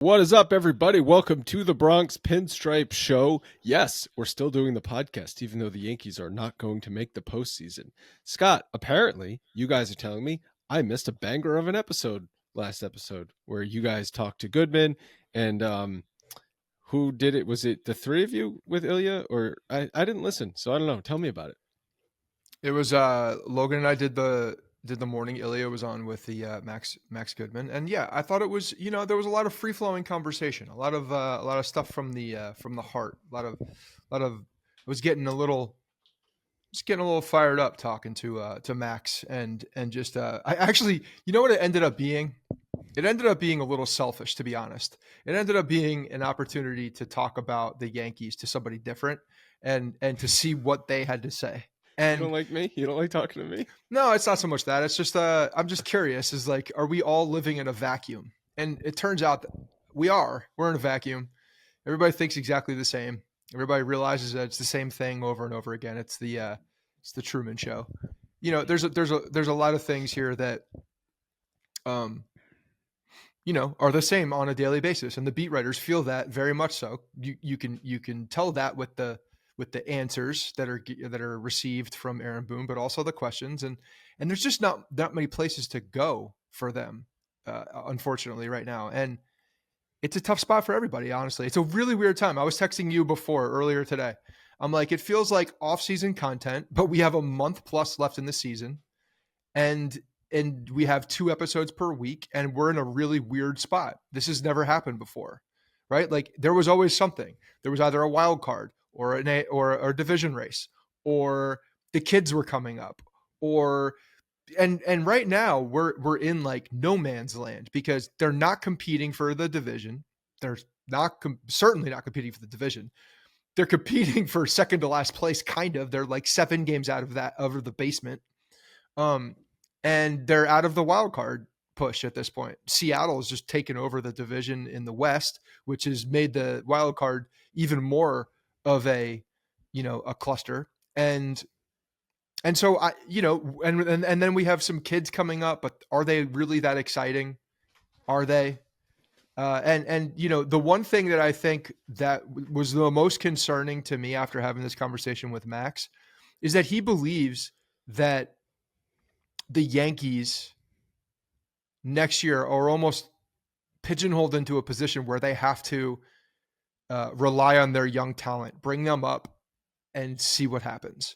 What is up, everybody? Welcome to the Bronx Pinstripe Show. Yes, we're still doing the podcast, even though the Yankees are not going to make the postseason. Scott, apparently, you guys are telling me I missed a banger of an episode last episode where you guys talked to Goodman and who did it? Was it the three of you with Ilya? Or I didn't listen, so I don't know. Tell me about it. It was Logan and I did the morning. Ilya was on with the Max Goodman, and yeah, I thought it was, there was a lot of free flowing conversation, a lot of stuff from the heart, a lot of I was getting a little fired up talking to Max and just I actually, what it ended up being. It ended up being a little selfish, to be honest. It ended up being an opportunity to talk about the Yankees to somebody different and to see what they had to say. And you don't like me? You don't like talking to me? No, it's not so much that. It's just I'm just curious, is like, are we all living in a vacuum? And it turns out that we're in a vacuum. Everybody thinks exactly the same. Everybody realizes that it's the same thing over and over again. It's the Truman Show. There's a lot of things here that are the same on a daily basis, and the beat writers feel that very much so. You can tell that with the answers that are received from Aaron Boone, but also the questions, and there's just not that many places to go for them, unfortunately, right now. And it's a tough spot for everybody. Honestly, it's a really weird time. I was texting you earlier today. I'm like, it feels like off-season content, but we have a month plus left in the season, and we have 2 episodes per week, and we're in a really weird spot. This has never happened before, right? Like, there was always something. There was either a wild card or a division race, or the kids were coming up, and right now we're in like no man's land because they're not competing for the division. They're certainly not competing for the division. They're competing for second to last place, kind of. They're like 7 games out of that, over the basement. And they're out of the wild card push at this point. Seattle has just taken over the division in the West, which has made the wild card even more of a cluster. And so and then we have some kids coming up, but are they really that exciting? Are they? And the one thing that I think that was the most concerning to me after having this conversation with Max is that he believes that the Yankees next year are almost pigeonholed into a position where they have to rely on their young talent, bring them up, and see what happens.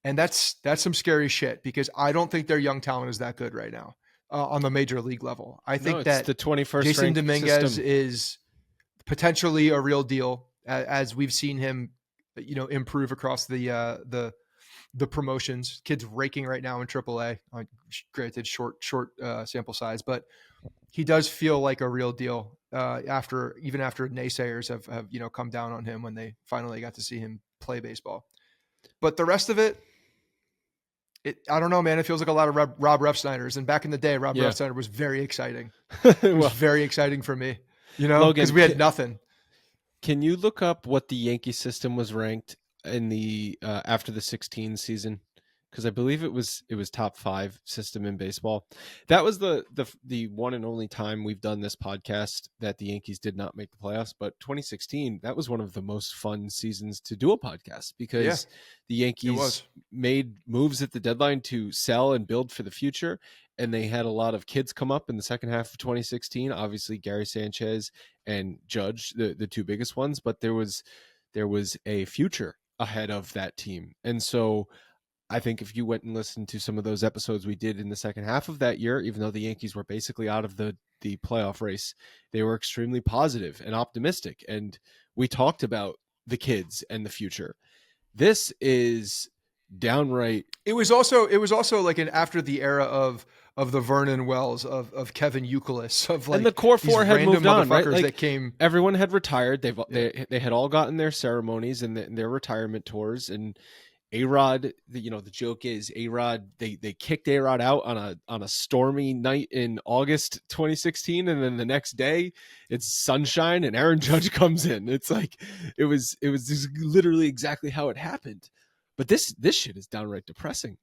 And that's some scary shit, because I don't think their young talent is that good right now on the major league level. I think that the 21st Jason Dominguez system is potentially a real deal, as we've seen him, improve across the promotions. Kids raking right now in AAA. Granted, short sample size, but he does feel like a real deal. After naysayers have come down on him when they finally got to see him play baseball. But the rest of it, I don't know, man. It feels like a lot of Rob Refsnyder's. And back in the day, Rob Refsnyder was very exciting. It was very exciting for me, because we had nothing. Can you look up what the Yankee system was ranked in the after the 16 season? Because I believe it was top 5 system in baseball. That was the one and only time we've done this podcast that the Yankees did not make the playoffs. But 2016, that was one of the most fun seasons to do a podcast, because the Yankees made moves at the deadline to sell and build for the future. And they had a lot of kids come up in the second half of 2016. Obviously, Gary Sanchez and Judge, the 2 biggest ones. But there was a future ahead of that team. And so I think if you went and listened to some of those episodes we did in the second half of that year, even though the Yankees were basically out of the playoff race, they were extremely positive and optimistic. And we talked about the kids and the future. This is downright. It was also like after the era of the Vernon Wells, of Kevin Youkilis, of like, and the core 4 had moved on, right? Like, that came. Everyone had retired. They had all gotten their ceremonies and their retirement tours. And A-Rod, the joke is A-Rod, they kicked A-Rod out on a stormy night in August 2016, and then the next day it's sunshine and Aaron Judge comes in. It's like it was just literally exactly how it happened. But this shit is downright depressing.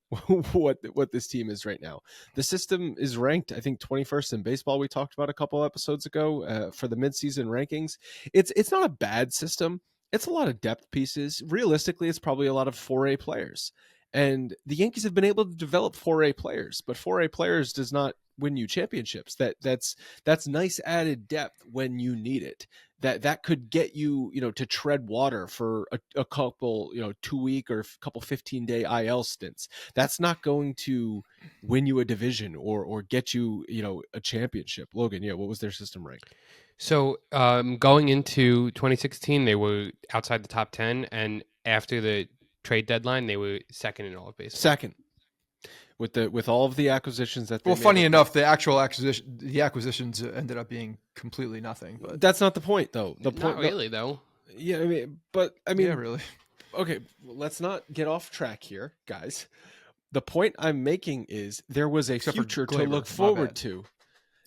what this team is right now. The system is ranked, I think, 21st in baseball. We talked about a couple episodes ago for the midseason rankings. It's not a bad system. It's a lot of depth pieces. Realistically, it's probably a lot of 4A players. And the Yankees have been able to develop 4A players, but 4A players does not win you championships. That's nice added depth when you need it. That could get you, to tread water for a couple, 2 week or couple 15-day IL stints. That's not going to win you a division or get you, a championship. Logan, what was their system rank? So going into 2016, they were outside the top 10, and after the trade deadline, they were second in all of baseball. Second. With all of the acquisitions that they made. Funny enough, the acquisitions ended up being completely nothing. But that's not the point, though. Not really, though. Yeah, yeah, really. Okay, let's not get off track here, guys. The point I'm making is there was a future to look forward to.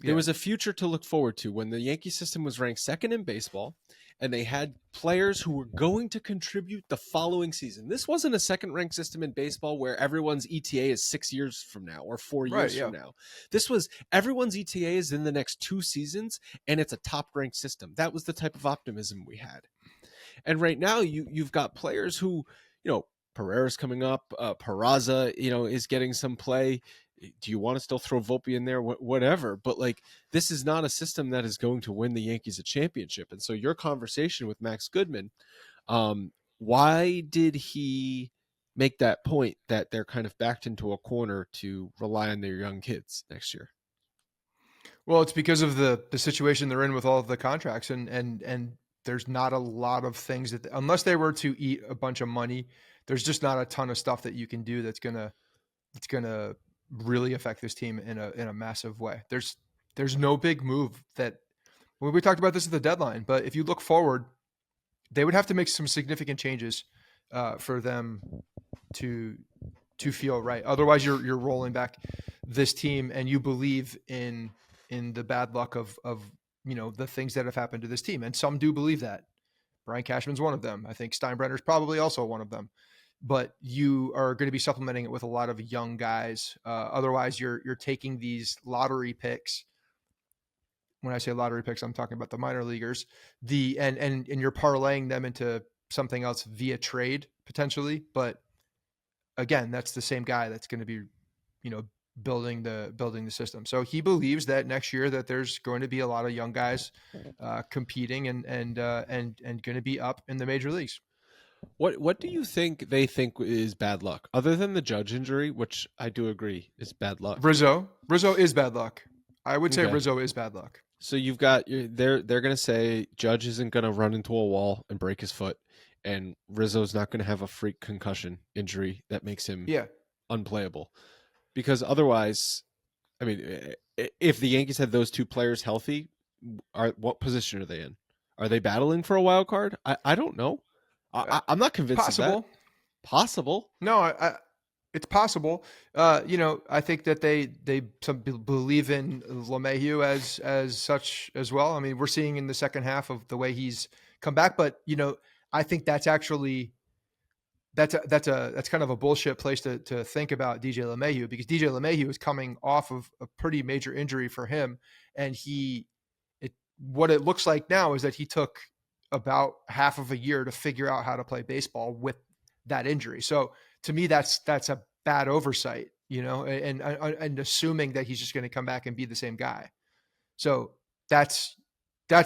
There was a future to look forward to when the Yankee system was ranked second in baseball, and they had players who were going to contribute the following season. This wasn't a second-ranked system in baseball where everyone's ETA is 6 years from now or 4 years from now. This was everyone's ETA is in the next 2 seasons, and it's a top-ranked system. That was the type of optimism we had. And right now, you've got players who, Pereira's coming up, Peraza, is getting some play. Do you want to still throw Volpe in there? Whatever. But this is not a system that is going to win the Yankees a championship. And so your conversation with Max Goodman, why did he make that point that they're kind of backed into a corner to rely on their young kids next year? Well, it's because of the situation they're in with all of the contracts, and there's not a lot of things that, unless they were to eat a bunch of money, there's just not a ton of stuff that you can do that's gonna really affect this team in a massive way. There's no big move that, well, we talked about this at the deadline, but if you look forward, they would have to make some significant changes for them to feel right. Otherwise, you're rolling back this team, and you believe in the bad luck of the things that have happened to this team, and some do believe that. Brian Cashman's one of them. I think Steinbrenner's probably also one of them. But you are going to be supplementing it with a lot of young guys. Otherwise, you're taking these lottery picks. When I say lottery picks, I'm talking about the minor leaguers. And you're parlaying them into something else via trade potentially. But again, that's the same guy that's going to be, building the system. So he believes that next year that there's going to be a lot of young guys competing and going to be up in the major leagues. What do you think they think is bad luck, other than the Judge injury, which I do agree is bad luck? Rizzo is bad luck. I would say Rizzo is bad luck. So you've got they're going to say Judge isn't going to run into a wall and break his foot, and Rizzo's not going to have a freak concussion injury that makes him unplayable. Because otherwise, I mean, if the Yankees had those two players healthy, what position are they in? Are they battling for a wild card? I don't know. I'm not convinced possible. of that. Possible. No, it's possible. I think that they some believe in LeMahieu as such as well. I mean, we're seeing in the second half of the way he's come back, but I think that's actually that's kind of a bullshit place to think about DJ LeMahieu, because DJ LeMahieu is coming off of a pretty major injury for him, and what it looks like now is that he took about half of a year to figure out how to play baseball with that injury. So to me, that's a bad oversight, and assuming that he's just going to come back and be the same guy. So that's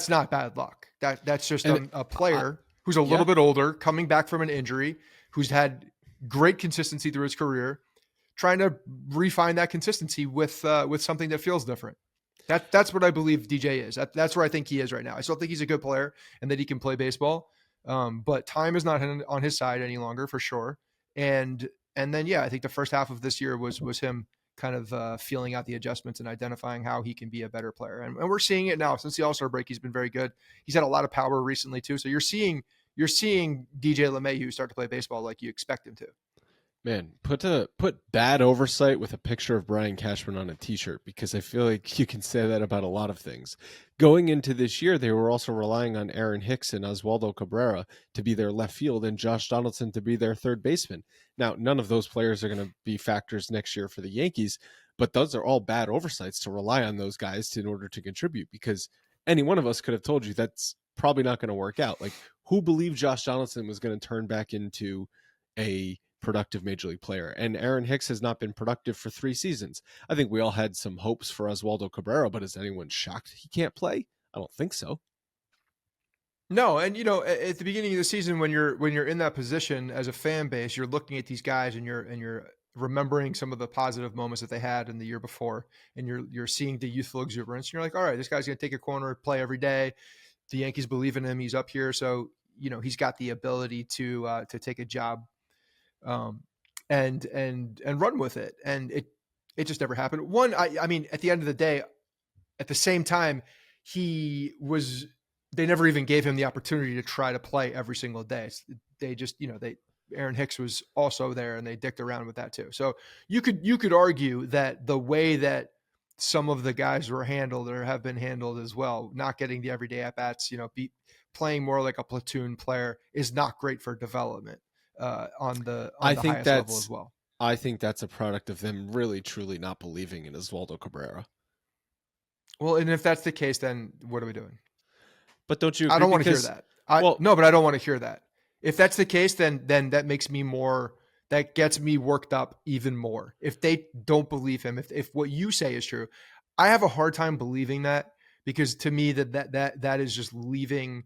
not bad luck. That's just a player who's a little bit older, coming back from an injury, who's had great consistency through his career, trying to refine that consistency with something that feels different. That's what I believe DJ is. That's where I think he is right now. I still think he's a good player and that he can play baseball. But time is not on his side any longer, for sure. And then, I think the first half of this year was him kind of feeling out the adjustments and identifying how he can be a better player. And we're seeing it now. Since the All-Star break, he's been very good. He's had a lot of power recently too. So you're seeing DJ LeMahieu start to play baseball like you expect him to. Man, put bad oversight with a picture of Brian Cashman on a T-shirt, because I feel like you can say that about a lot of things. Going into this year, they were also relying on Aaron Hicks and Oswaldo Cabrera to be their left field and Josh Donaldson to be their third baseman. Now, none of those players are going to be factors next year for the Yankees, but those are all bad oversights to rely on those guys in order to contribute, because any one of us could have told you that's probably not going to work out. Like, who believed Josh Donaldson was going to turn back into a productive major league player? And Aaron Hicks has not been productive for 3 seasons. I think we all had some hopes for Oswaldo Cabrera, but is anyone shocked he can't play? I don't think so. No, and at the beginning of the season, when you're in that position as a fan base, you're looking at these guys and you're remembering some of the positive moments that they had in the year before, and you're seeing the youthful exuberance. And you're like, all right, this guy's going to take a corner, play every day. The Yankees believe in him. He's up here, so he's got the ability to take a job. And run with it. And it just never happened. I mean, at the end of the day, at the same time, they never even gave him the opportunity to try to play every single day. They just, Aaron Hicks was also there and they dicked around with that too. So you could argue that the way that some of the guys were handled or have been handled as well, not getting the everyday at bats, playing more like a platoon player is not great for development. On the highest level as well. I think that's a product of them really truly not believing in Oswaldo Cabrera. Well, and if that's the case, then what are we doing? But don't you agree? I don't want to hear that. No, but I don't want to hear that. If that's the case, then that makes me that gets me worked up even more. If they don't believe him, if what you say is true, I have a hard time believing that, because to me that is just leaving.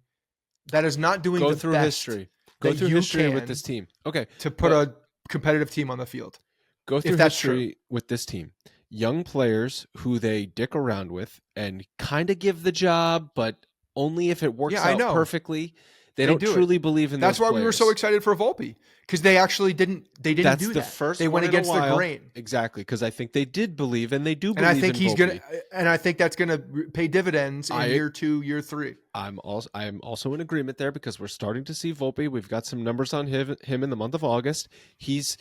That is not doing Go the through best history. Go through history with this team. Okay. To put a competitive team on the field. Go through history with this team. Young players who they dick around with and kind of give the job, but only if it works out perfectly. They don't truly believe in That's those why players. We were so excited for Volpe, because they actually didn't do that. That's the first they went against the grain. Exactly, because I think they did believe, and they do believe. And I think in he's Volpe. I think that's gonna pay dividends in year 2, year 3. I'm also in agreement there, because we're starting to see Volpe. We've got some numbers on him in the month of August. He's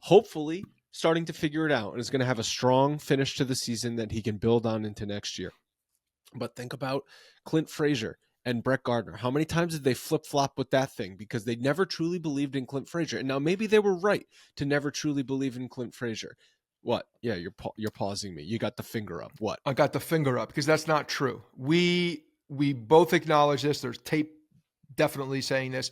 hopefully starting to figure it out and is going to have a strong finish to the season that he can build on into next year. But think about Clint Frazier and Brett Gardner. How many times did they flip-flop with that thing? Because they never truly believed in Clint Frazier. And now maybe they were right to never truly believe in Clint Frazier. What? Yeah, you're pausing me. You got the finger up. What? I got the finger up, because that's not true. We both acknowledge this. There's tape definitely saying this.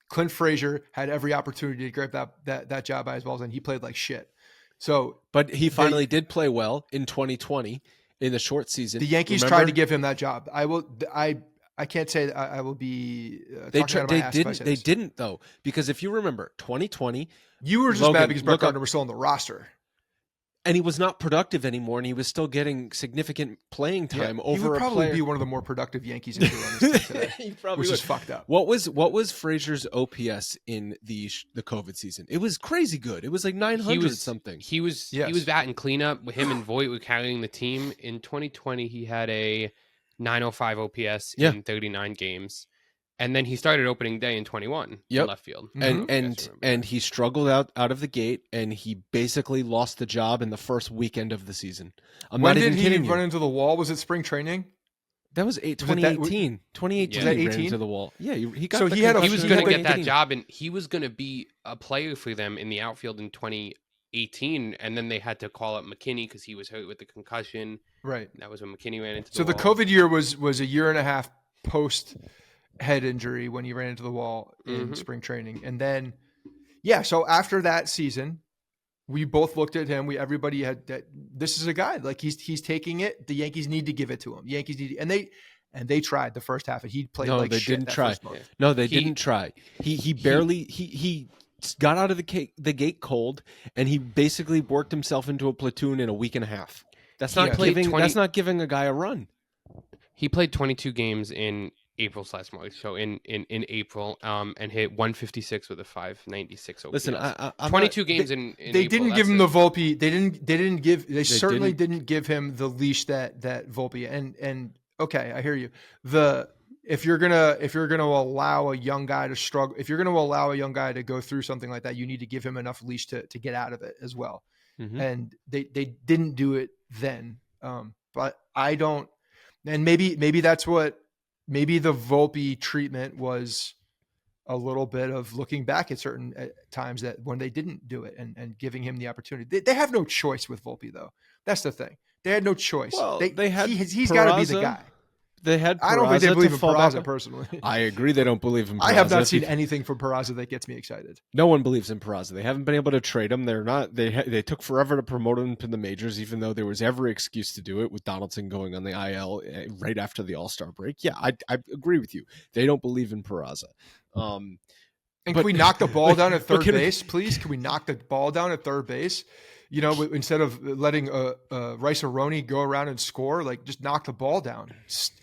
Clint Frazier had every opportunity to grab that job by his balls, and he played like shit. So, but he finally did play well in 2020 in the short season. The Yankees tried to give him that job. I can't say that I will be. They didn't though, because if you remember 2020, you were just mad because Brett Gardner was still on the roster, and he was not productive anymore, and he was still getting significant playing time over a player. He would probably be one of the more productive Yankees in on this team today, which is fucked up. What was Frazier's OPS in the COVID season? It was crazy good. It was like 900 something. He was batting cleanup. With him and Voit were carrying the team. In 2020, he had a 905 OPS in 39 games. And then he started opening day in 21 in left field. And he struggled out of the gate, and he basically lost the job in the first weekend of the season. When did he run into the wall? Was it spring training? That was 2018. 2018 he ran into the wall. Yeah, he got. So he was going to get that job, and he was going to be a player for them in the outfield in 2018. And then they had to call up McKinney because he was hurt with the concussion. Right. That was when McKinney ran into the wall. So the COVID year was a year and a half post head injury when he ran into the wall in spring training. And then, so after that season, we both looked at him. Everybody had that. This is a guy, like he's taking it. The Yankees need to give it to him. The Yankees need, and they tried the first half, and he played like shit. Didn't try. No, they didn't try. He barely got out of the gate cold, and he basically worked himself into a platoon in a week and a half. That's not giving a guy a run. He played 22 games in April/March, so in April, and hit 156 with a 596 OPS. Listen, 22 games in they April, didn't give him the Volpe. They certainly didn't give him the leash that Volpe and okay, I hear you. if you're gonna allow a young guy to struggle, if you're gonna allow a young guy to go through something like that, you need to give him enough leash to get out of it as well. Mm-hmm. And they didn't do it then. But I don't, and maybe the Volpe treatment was a little bit of looking back at certain times that when they didn't do it and giving him the opportunity. They have no choice with Volpe, though. That's the thing. They had no choice. Well, he's got to be the guy. They had Peraza. I don't think they believe in Peraza personally. I agree. They don't believe in Peraza. I have not seen anything from Peraza that gets me excited. No one believes in Peraza. They haven't been able to trade him. They're not. They took forever to promote him to the majors, even though there was every excuse to do it with Donaldson going on the IL right after the All-Star break. Yeah, I agree with you. They don't believe in Peraza. And can we knock the ball down at third base, please? Can we knock the ball down at third base? You know, instead of letting Rice-A-Roni go around and score, like just knock the ball down. Just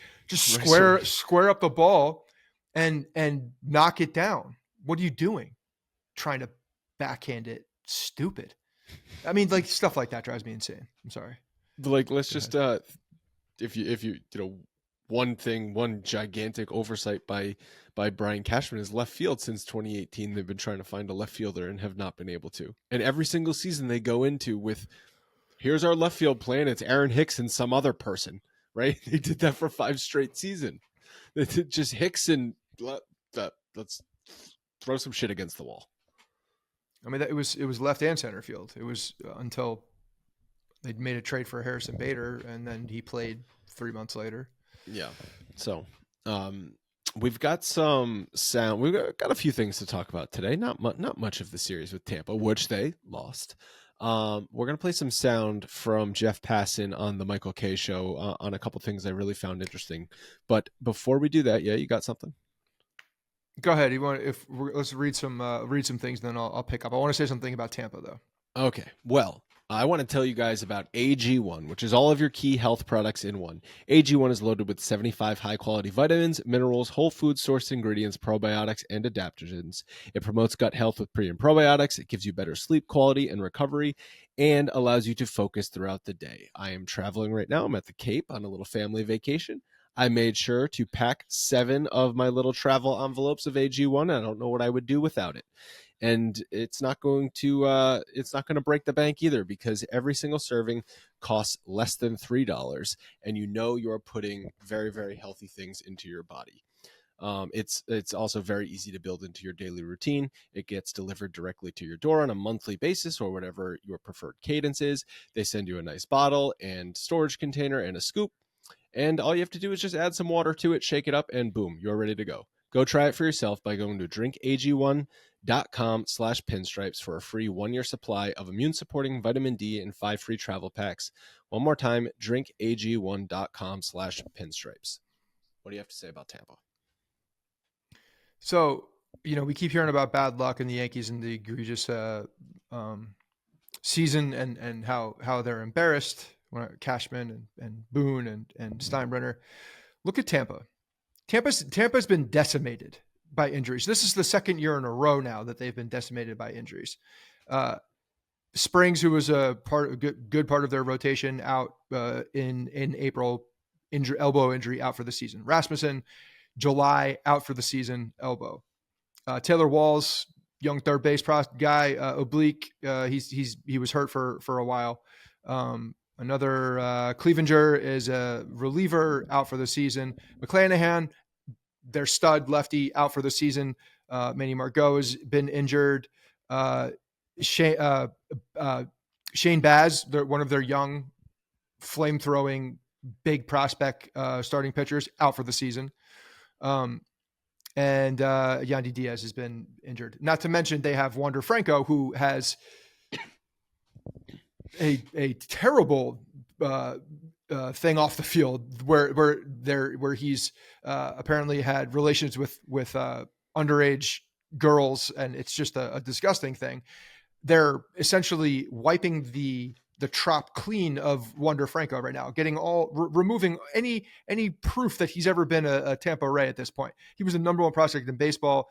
square up the ball and knock it down. What are you doing? Trying to backhand it? Stupid. I mean, like stuff like that drives me insane. I'm sorry. Like, let's just if you one gigantic oversight by Brian Cashman is left field. Since 2018, they've been trying to find a left fielder and have not been able to. And every single season they go into with, here's our left field plan. It's Aaron Hicks and some other person. Right? They did that for 5 straight seasons. They did just Hicks and let's throw some shit against the wall. I mean, it was left and center field. It was until they made a trade for Harrison Bader, and then he played 3 months later. Yeah. So we've got some sound. We've got a few things to talk about today. Not much of the series with Tampa, which they lost. We're going to play some sound from Jeff Passan on the Michael K show on a couple things I really found interesting. But before we do that, you got something? Go ahead. Let's read some things, then I'll pick up. I want to say something about Tampa though. Okay. Well, I want to tell you guys about AG1, which is all of your key health products in one. AG1 is loaded with 75 high-quality vitamins, minerals, whole food sourced ingredients, probiotics, and adaptogens. It promotes gut health with pre- and probiotics. It gives you better sleep quality and recovery, and allows you to focus throughout the day. I am traveling right now. I'm at the Cape on a little family vacation. I made sure to pack 7 of my little travel envelopes of AG1. I don't know what I would do without it. And it's not going to break the bank either, because every single serving costs less than $3, and you're putting very, very healthy things into your body. It's also very easy to build into your daily routine. It gets delivered directly to your door on a monthly basis, or whatever your preferred cadence is. They send you a nice bottle and storage container and a scoop, and all you have to do is just add some water to it, shake it up, and boom, you're ready to go. Go try it for yourself by going to drinkag1.com/pinstripes for a free 1-year supply of immune-supporting vitamin D and 5 free travel packs. One more time, drinkag1.com/pinstripes. What do you have to say about Tampa? So, we keep hearing about bad luck in the Yankees and the egregious season and how they're embarrassed. Cashman and Boone and Steinbrenner. Look at Tampa. Tampa's been decimated by injuries. This is the second year in a row now that they've been decimated by injuries. Springs, who was a good part of their rotation, out in April, elbow injury, out for the season. Rasmussen, July, out for the season, elbow. Taylor Walls, young third base guy, oblique. He was hurt for a while. Another Clevenger is a reliever, out for the season. McClanahan, their stud lefty, out for the season. Manny Margot has been injured. Shane Baz, one of their young, flame-throwing, big prospect starting pitchers, out for the season. And Yandy Diaz has been injured. Not to mention they have Wander Franco, who has a terrible thing off the field where he's apparently had relations with underage girls, and it's just a disgusting thing. They're essentially wiping the trop clean of Wander Franco right now, getting removing any proof that he's ever been a Tampa Ray at this point. He was the number 1 prospect in baseball,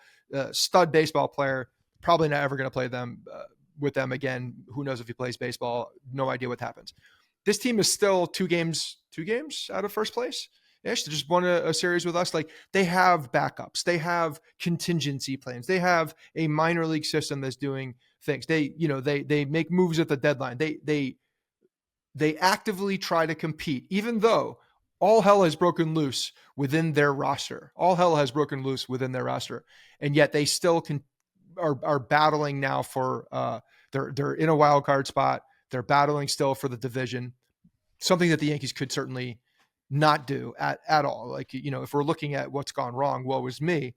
stud baseball player, probably not ever going to play with them again. Who knows if he plays baseball? No idea what happens. This team is still two games out of first place. Ish, they just won a series with us. Like, they have backups, they have contingency plans, they have a minor league system that's doing things. They make moves at the deadline. They actively try to compete, even though all hell has broken loose within their roster. All hell has broken loose within their roster, and yet they still are battling now for they're in a wild card spot. They're battling still for the division, something that the Yankees could certainly not do at all. Like, if we're looking at what's gone wrong, woe is me.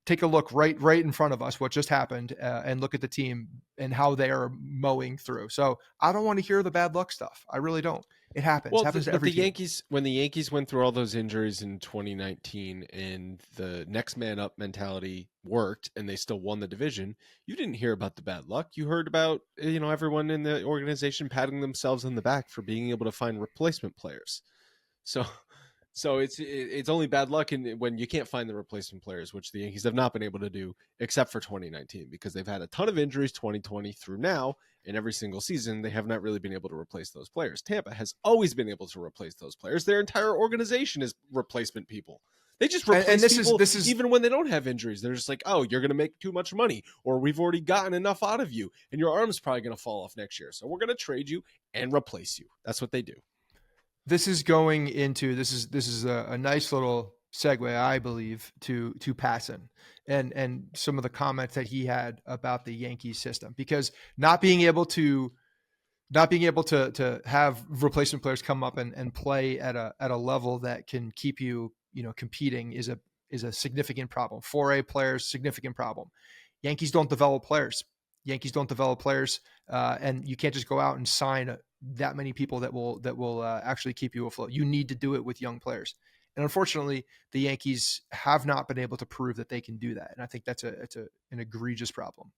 Take a look right in front of us, what just happened, and look at the team and how they are mowing through. So I don't want to hear the bad luck stuff. I really don't. It happens. Well, happens to every team. When the Yankees went through all those injuries in 2019 and the next man up mentality worked and they still won the division, you didn't hear about the bad luck. You heard about, everyone in the organization patting themselves on the back for being able to find replacement players. So it's only bad luck when you can't find the replacement players, which the Yankees have not been able to do except for 2019, because they've had a ton of injuries 2020 through now, and every single season they have not really been able to replace those players. Tampa has always been able to replace those players. Their entire organization is replacement people. They just replace people even when they don't have injuries. They're just like, oh, you're going to make too much money, or we've already gotten enough out of you, and your arm's probably going to fall off next year, so we're going to trade you and replace you. That's what they do. This is going into this is a nice little segue, I believe, to Passan and some of the comments that he had about the Yankees system, because not being able to have replacement players come up and play at a level that can keep you competing is a significant problem. 4A players, significant problem. Yankees don't develop players. And you can't just go out and sign that many people that will actually keep you afloat. You need to do it with young players. And unfortunately, the Yankees have not been able to prove that they can do that. And I think it's an egregious problem.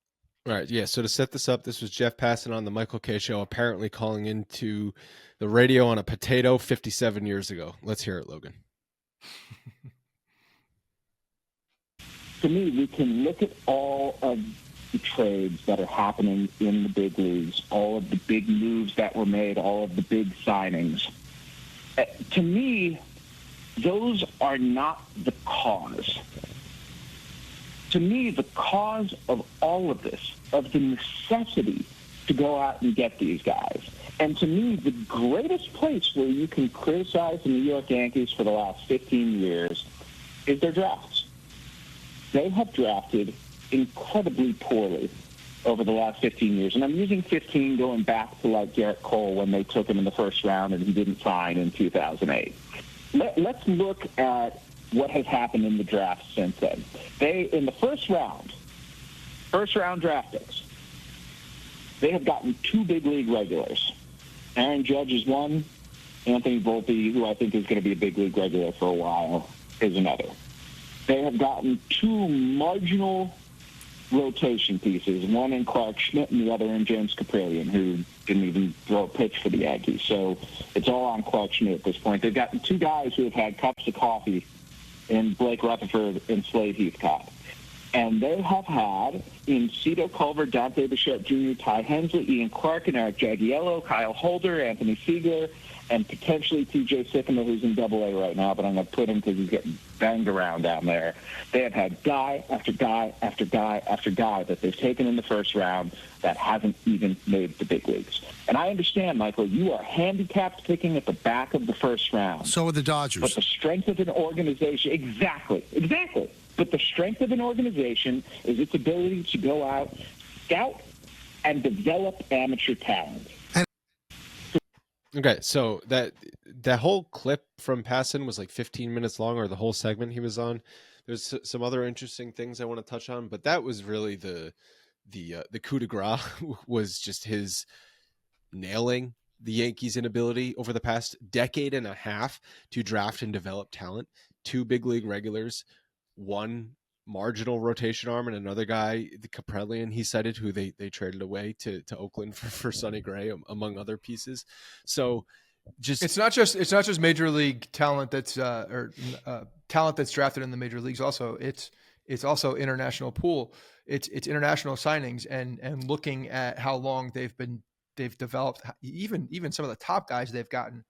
All right. Yeah. So to set this up, this was Jeff Passan on the Michael K. Show, apparently calling into the radio on a potato 57 years ago. Let's hear it, Logan. To me, we can look at all of the trades that are happening in the big leagues, all of the big moves that were made, all of the big signings. To me, those are not the cause. To me, the cause of all of this, of the necessity to go out and get these guys, and to me, the greatest place where you can criticize the New York Yankees for the last 15 years is their drafts. They have drafted incredibly poorly over the last 15 years. And I'm using 15 going back to like Garrett Cole when they took him in the first round and he didn't sign in 2008. Let's look at what has happened in the draft since then. They, in the first round draft picks, they have gotten two big league regulars. Aaron Judge is one. Anthony Volpe, who I think is going to be a big league regular for a while, is another. They have gotten two marginal rotation pieces, one in Clark Schmidt and the other in James Kaprielian, who didn't even throw a pitch for the Yankees. So it's all on Clark Schmidt at this point. They've gotten two guys who have had cups of coffee in Blake Rutherford and Slade Heathcote. And they have had in Cito Culver, Dante Bichette Jr., Ty Hensley, Ian Clark, and Eric Jagiello, Kyle Holder, Anthony Seeger, and potentially T.J. Sycamore, who's in Double-A right now, but I'm going to put him because he's getting banged around down there. They have had guy after guy after guy after guy that they've taken in the first round that hasn't even made the big leagues. And I understand, Michael, you are handicapped picking at the back of the first round. So are the Dodgers. But the strength of an organization, exactly. But the strength of an organization is its ability to go out, scout, and develop amateur talent. Okay, so that whole clip from Passan was like 15 minutes long, or the whole segment he was on. There's some other interesting things I want to touch on, but that was really the coup de grace was just his nailing the Yankees' inability over the past decade and a half to draft and develop talent. Two big league regulars, one marginal rotation arm, and another guy, the Kaprielian, he cited, who they traded away to Oakland for Sonny Gray, among other pieces. So just it's not just major league talent that's talent that's drafted in the major leagues. Also, it's also international pool. It's international signings and looking at how long they've developed. Even some of the top guys they've gotten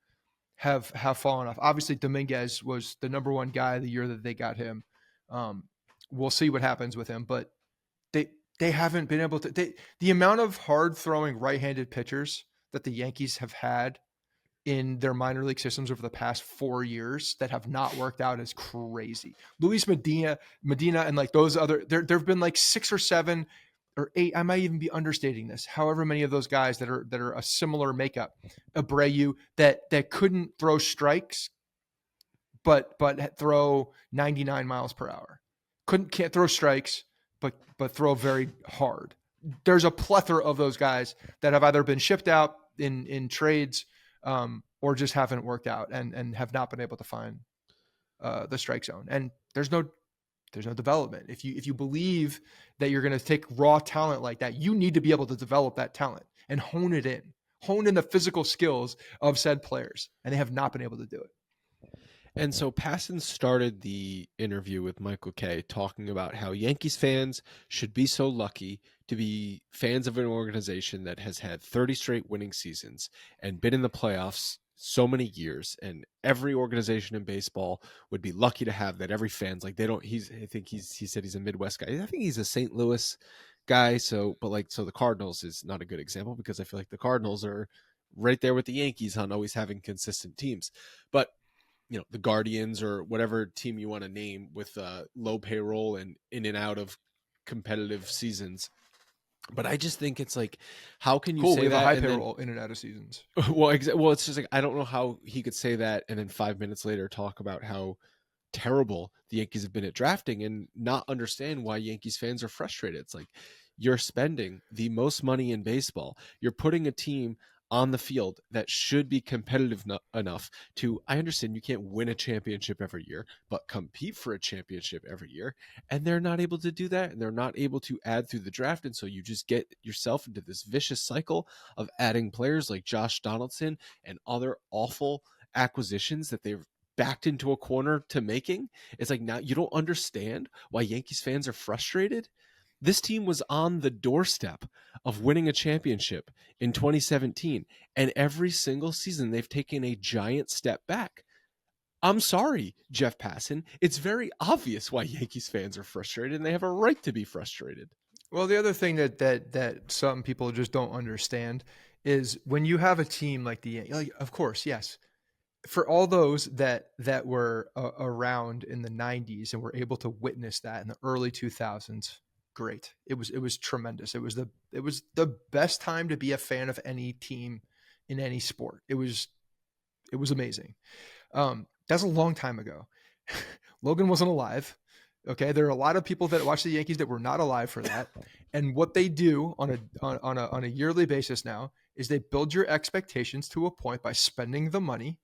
have fallen off. Obviously, Dominguez was the number one guy the year that they got him. We'll see what happens with him, but they haven't been able to. The amount of hard throwing right-handed pitchers that the Yankees have had in their minor league systems over the past 4 years that have not worked out is crazy. Luis Medina, and like those other, there have been like 6 or 7 or 8. I might even be understating this. However many of those guys that are a similar makeup, Abreu, that couldn't throw strikes, but throw 99 miles per hour. Can't throw strikes, but throw very hard. There's a plethora of those guys that have either been shipped out in trades, or just haven't worked out and have not been able to find the strike zone. And there's no development. If you believe that you're going to take raw talent like that, you need to be able to develop that talent and hone in the physical skills of said players. And they have not been able to do it. And so Passan started the interview with Michael Kay talking about how Yankees fans should be so lucky to be fans of an organization that has had 30 straight winning seasons and been in the playoffs so many years, and every organization in baseball would be lucky to have that. Every fan's like, he said he's a Midwest guy. I think he's a St. Louis guy. So the Cardinals is not a good example because I feel like the Cardinals are right there with the Yankees on always having consistent teams. But the Guardians or whatever team you want to name with low payroll and in and out of competitive seasons. But I just think it's like, how can you say we have that? A high payroll in and out of seasons. Well, it's just like, I don't know how he could say that and then 5 minutes later talk about how terrible the Yankees have been at drafting and not understand why Yankees fans are frustrated. It's like, you're spending the most money in baseball. You're putting a team on the field that should be competitive enough to, I understand you can't win a championship every year, but compete for a championship every year. And they're not able to do that. And they're not able to add through the draft. And so you just get yourself into this vicious cycle of adding players like Josh Donaldson and other awful acquisitions that they've backed into a corner to making. It's like, now you don't understand why Yankees fans are frustrated. This team was on the doorstep of winning a championship in 2017, and every single season they've taken a giant step back. I'm sorry, Jeff Passan. It's very obvious why Yankees fans are frustrated, and they have a right to be frustrated. Well, the other thing that some people just don't understand is when you have a team like the Yankees, like, of course, yes, for all those that were around in the 90s and were able to witness that in the early 2000s, great. It was tremendous. It was the best time to be a fan of any team in any sport. It was amazing. That's a long time ago. Logan wasn't alive. Okay. There are a lot of people that watch the Yankees that were not alive for that. And what they do on a yearly basis now is they build your expectations to a point by spending the money,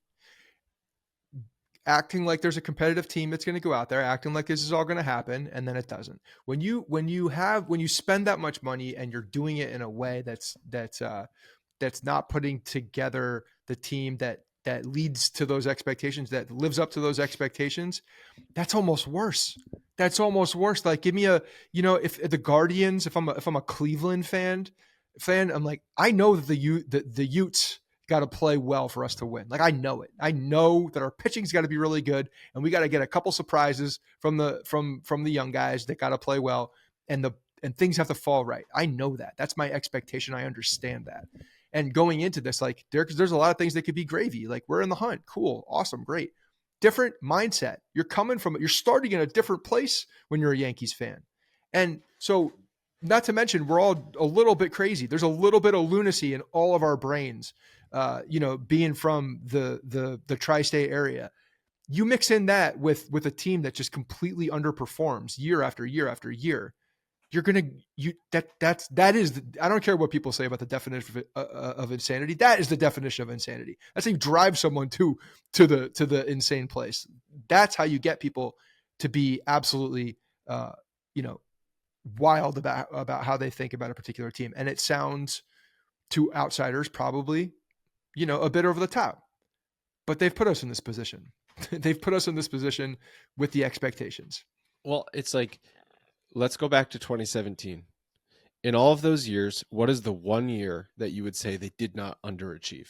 acting like there's a competitive team that's going to go out there, acting like this is all going to happen, and then it doesn't. When you spend that much money and you're doing it in a way that's not putting together the team that leads to those expectations, that lives up to those expectations, that's almost worse. Like, give me if the Guardians, if I'm a Cleveland fan, I'm like, I know that the Utes got to play well for us to win. Like, I know it. I know that our pitching's got to be really good, and we got to get a couple surprises from the young guys that got to play well, and things have to fall right. I know that. That's my expectation. I understand that. And going into this, like, there's a lot of things that could be gravy. Like, we're in the hunt. Cool. Awesome. Great. Different mindset. You're starting in a different place when you're a Yankees fan. And so, not to mention, we're all a little bit crazy. There's a little bit of lunacy in all of our brains. Being from the tri-state area, you mix in that with a team that just completely underperforms year after year after year. I don't care what people say about the definition of insanity. That is the definition of insanity. That's how you drive someone to the insane place. That's how you get people to be absolutely, wild about how they think about a particular team. And it sounds to outsiders probably, a bit over the top, but they've put us in this position. They've put us in this position with the expectations. Well, it's like, let's go back to 2017. In all of those years, what is the one year that you would say they did not underachieve?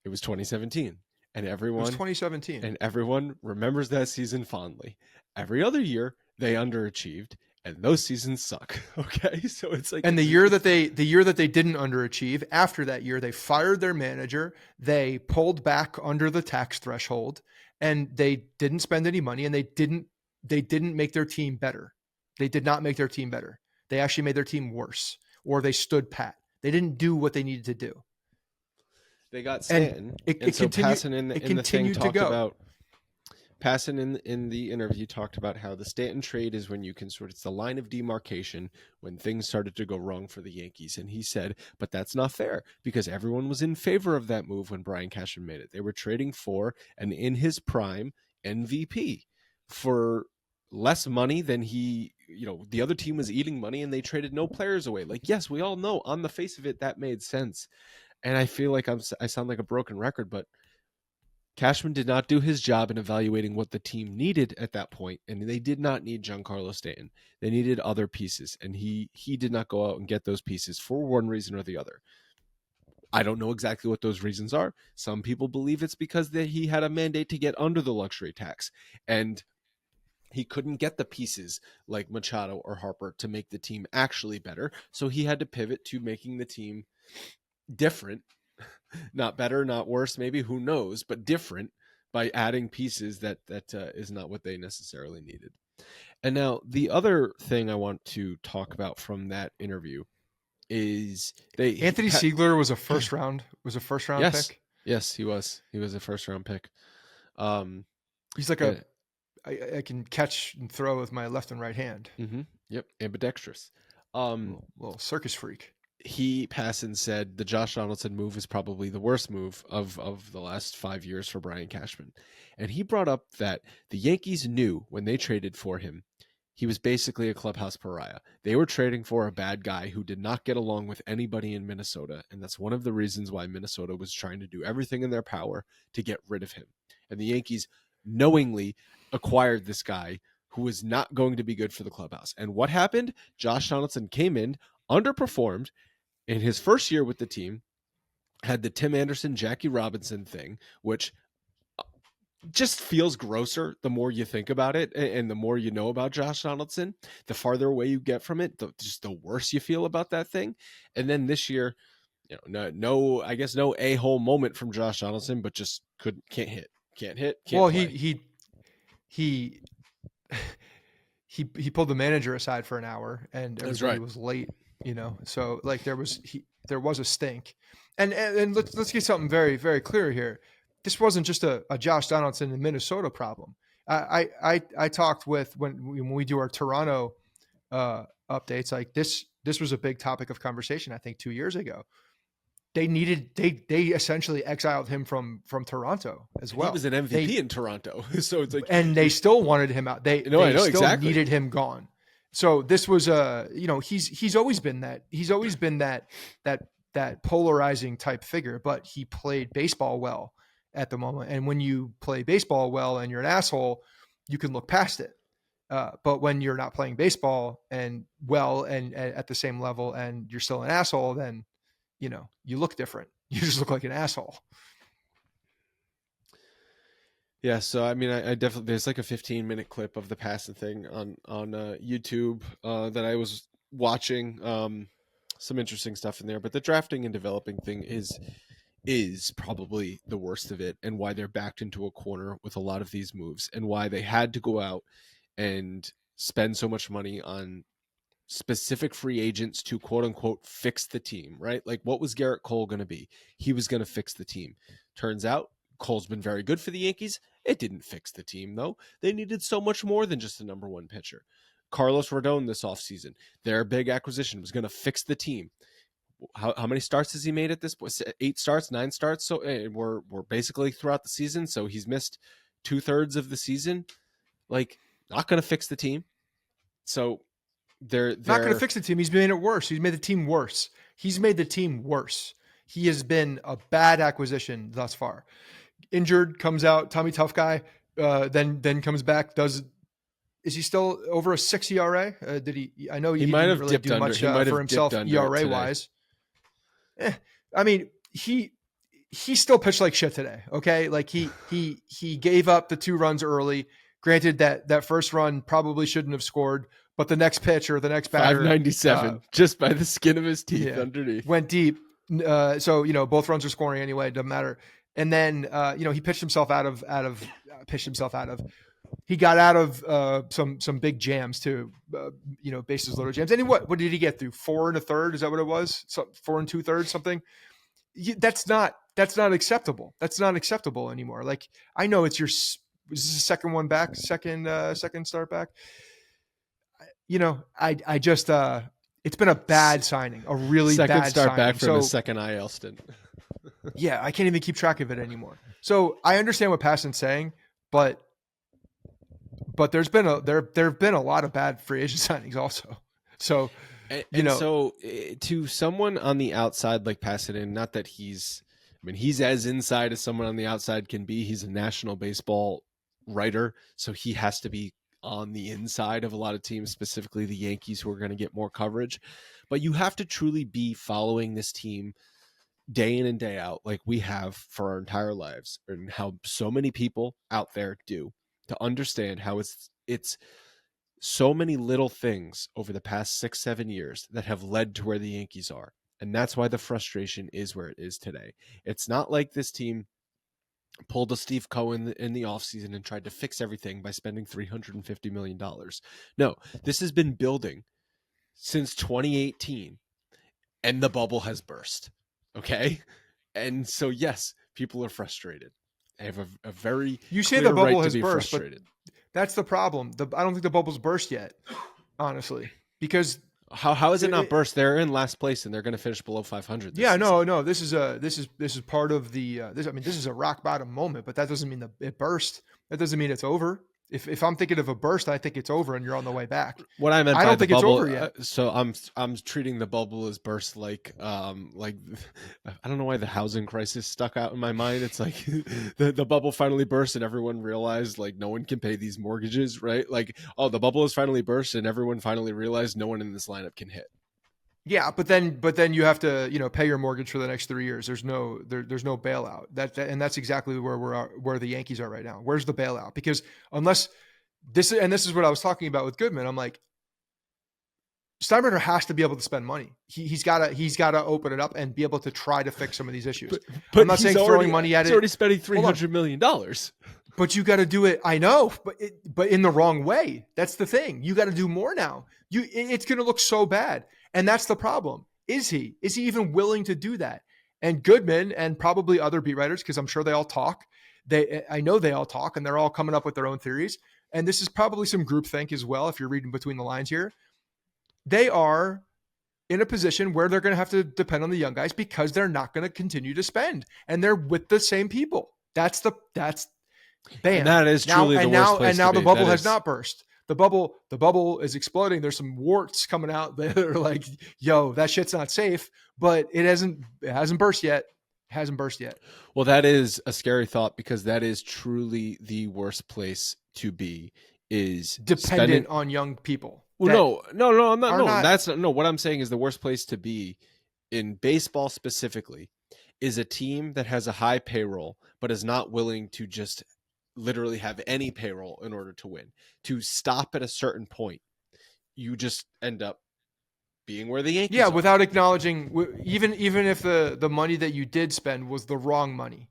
It was 2017. and It was everyone 2017. and everyone remembers that season fondly. Every other year they underachieved, and those seasons suck. Okay, so it's like, and the year that they didn't underachieve, after that year they fired their manager, they pulled back under the tax threshold, and they didn't spend any money, and they didn't make their team better. They did not make their team better. They actually made their team worse, or they stood pat. They didn't do what they needed to do. they got Stanton, It so continued. Passan in the thing continued to talked go. about. Passan in the interview talked about how the Stanton trade is when you can it's the line of demarcation when things started to go wrong for the Yankees. And he said, but that's not fair because everyone was in favor of that move when Brian Cashman made it. They were trading for an in his prime MVP for less money than he, the other team was eating money and they traded no players away. Like, yes, we all know on the face of it, that made sense. And I feel like I sound like a broken record, but Cashman did not do his job in evaluating what the team needed at that point, and they did not need Giancarlo Stanton. They needed other pieces, and he did not go out and get those pieces for one reason or the other. I don't know exactly what those reasons are. Some people believe it's because he had a mandate to get under the luxury tax, and he couldn't get the pieces like Machado or Harper to make the team actually better, so he had to pivot to making the team different. Not better, not worse, maybe, who knows, but different by adding pieces that is not what they necessarily needed. And now the other thing I want to talk about from that interview is Anthony Siegler was a first round yes, pick. Yes, he was a first round pick. He's like I can catch and throw with my left and right hand. Mm-hmm. Yep, ambidextrous. Little circus freak. Passan said the Josh Donaldson move is probably the worst move of the last 5 years for Brian Cashman. And he brought up that the Yankees knew when they traded for him, he was basically a clubhouse pariah. They were trading for a bad guy who did not get along with anybody in Minnesota. And that's one of the reasons why Minnesota was trying to do everything in their power to get rid of him. And the Yankees knowingly acquired this guy who was not going to be good for the clubhouse. And what happened? Josh Donaldson came in, underperformed, in his first year with the team, had the Tim Anderson, Jackie Robinson thing, which just feels grosser the more you think about it and the more you know about Josh Donaldson. The farther away you get from it, just the worse you feel about that thing. And then this year, no a-hole moment from Josh Donaldson, but just can't hit. Well, play. he pulled the manager aside for an hour and everybody was late. So like there was a stink, and let's get something very, very clear here. This wasn't just a Josh Donaldson in Minnesota problem. I talked with when we do our Toronto updates, like this was a big topic of conversation. I think 2 years ago, they essentially exiled him from Toronto as well. He was an MVP in Toronto, so it's like, and they still wanted him out. They still exactly. needed him gone. So this was he's always been that polarizing type figure, but he played baseball well at the moment. And when you play baseball well and you're an asshole, you can look past it. But when you're not playing baseball and well and at the same level and you're still an asshole, then you look different. You just look like an asshole. Yeah, so I mean, I definitely, there's like a 15-minute clip of the Passan thing on YouTube that I was watching. Some interesting stuff in there, but the drafting and developing thing is probably the worst of it, and why they're backed into a corner with a lot of these moves, and why they had to go out and spend so much money on specific free agents to quote unquote fix the team, right? Like, what was Garrett Cole going to be? He was going to fix the team. Turns out Cole's been very good for the Yankees. It didn't fix the team, though. They needed so much more than just a number one pitcher. Carlos Rodon this offseason, their big acquisition, was going to fix the team. How many starts has he made at this point? 8 starts, 9 starts. So we're basically throughout the season. So he's missed 2/3 of the season. Like, not going to fix the team. So they're not going to fix the team. He's made it worse. He's made the team worse. He has been a bad acquisition thus far. Injured, comes out, Tommy Tough Guy, then comes back. Is he still over a 6 ERA? Did he? I know he might have really do much for himself ERA wise. I mean, he still pitched like shit today. Okay. Like he gave up the 2 runs early. Granted that first run probably shouldn't have scored, but the next pitch or the next batter, 597, just by the skin of his teeth underneath, went deep. So, both runs are scoring anyway. It doesn't matter. And then, he pitched himself out of, he got out of some big jams too, bases loaded jams. And what did he get through? 4 1/3? Is that what it was? 4 2/3, something. That's not acceptable. That's not acceptable anymore. Like, I know it's was this the second one back, second start back. I just, it's been a bad signing, a really second bad start signing. back from his second IL stint. Yeah, I can't even keep track of it anymore. So I understand what Passan's saying, but there's been there have been a lot of bad free agent signings also. So so to someone on the outside like Passan, not that he's as inside as someone on the outside can be. He's a national baseball writer, so he has to be on the inside of a lot of teams, specifically the Yankees, who are going to get more coverage. But you have to truly be following this team day in and day out, like we have for our entire lives, and how so many people out there do, to understand how it's so many little things over the past 6-7 years that have led to where the Yankees are. And that's why the frustration is where it is today. It's not like this team pulled a Steve Cohen in the offseason and tried to fix everything by spending $350 million. No, this has been building since 2018, and the bubble has burst. Okay? And so, yes, people are frustrated. They have a very you say the bubble right has to be burst, frustrated. But that's the problem. I don't think the bubble's burst yet, honestly, because how is it not burst? They're in last place and they're going to finish below 500. Yeah, no. This is part of the. This is a rock bottom moment, but that doesn't mean it burst. That doesn't mean it's over. If I'm thinking of a burst, I think it's over and you're on the way back. What I meant, I by don't think bubble, it's over yet. So I'm treating the bubble as burst like I don't know why the housing crisis stuck out in my mind. It's like the bubble finally burst and everyone realized like no one can pay these mortgages, right? Like, oh, the bubble has finally burst and everyone finally realized no one in this lineup can hit. Yeah, but then you have to pay your mortgage for the next 3 years. There's no bailout. And that's exactly where the Yankees are right now. Where's the bailout? Because unless this is what I was talking about with Goodman. I'm like, Steinbrenner has to be able to spend money. He's got to open it up and be able to try to fix some of these issues. But I'm not saying throwing money at it. He's already spending $300 million. But you got to do it. I know, but in the wrong way. That's the thing. You got to do more now. It's going to look so bad. And that's the problem. Is he even willing to do that? And Goodman and probably other beat writers, because I'm sure they all talk. I know they all talk, and they're all coming up with their own theories. And this is probably some groupthink as well, if you're reading between the lines here. They are in a position where they're going to have to depend on the young guys because they're not going to continue to spend. And they're with the same people. That's bam. And that is truly the worst place And now to the be. bubble has not burst. The bubble is exploding. There's some warts coming out that are like, yo, that shit's not safe, but it hasn't burst yet. Well, that is a scary thought because that is truly the worst place to be, is dependent on young people. Well, no, I'm not. What I'm saying is the worst place to be in baseball specifically is a team that has a high payroll, but is not willing to just literally have any payroll in order to win. To stop at a certain point, you just end up being where the Yankees are. Without acknowledging, even if the money that you did spend was the wrong money,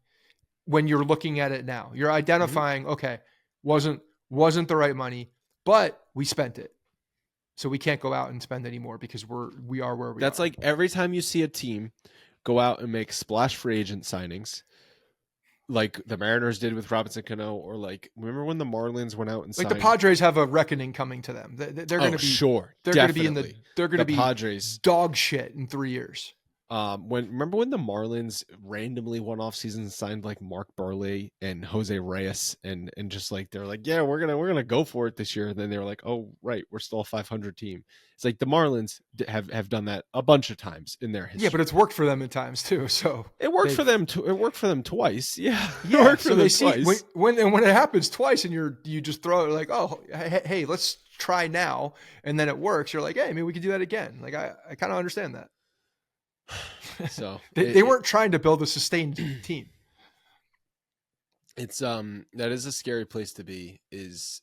when you're looking at it now, you're identifying, okay, wasn't the right money, but we spent it. So we can't go out and spend any more because we are where we are. That's like every time you see a team go out and make splash free agent signings, like the Mariners did with Robinson Cano, or like, remember when the Marlins went out and signed? The Padres have a reckoning coming to them. They're going to be sure. They're going to be the Padres dog shit in 3 years. Remember when the Marlins randomly one off season signed like Mark Burley and Jose Reyes and just like they're like, yeah, we're gonna go for it this year, and then they were like, oh right, we're still a 500 team. It's like the Marlins have done that a bunch of times in their history. Yeah, but it's worked for them at times too. So it worked for them. It worked for them twice. Yeah, it worked for them twice. When it happens twice, and you just throw it like, oh hey, let's try now, and then it works. You're like, hey, maybe we could do that again. Like I kind of understand that. So they weren't trying to build a sustained team. It's that is a scary place to be, is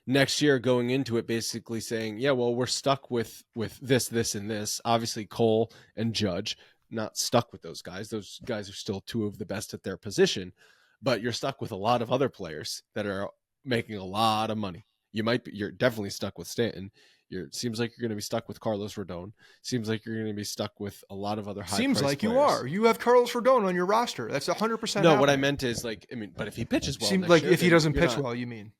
next year going into it basically saying, yeah, well, we're stuck with this and this. Obviously Cole and Judge, not stuck with those guys. Those guys are still two of the best at their position, but you're stuck with a lot of other players that are making a lot of money. You're definitely stuck with Stanton. Seems like you're going to be stuck with Carlos Rodon. Seems like you're going to be stuck with a lot of other high. Seems like players. You are. You have Carlos Rodon on your roster. That's 100%. No, what I meant is but if he pitches well, seems like year, if he doesn't pitch well, you mean?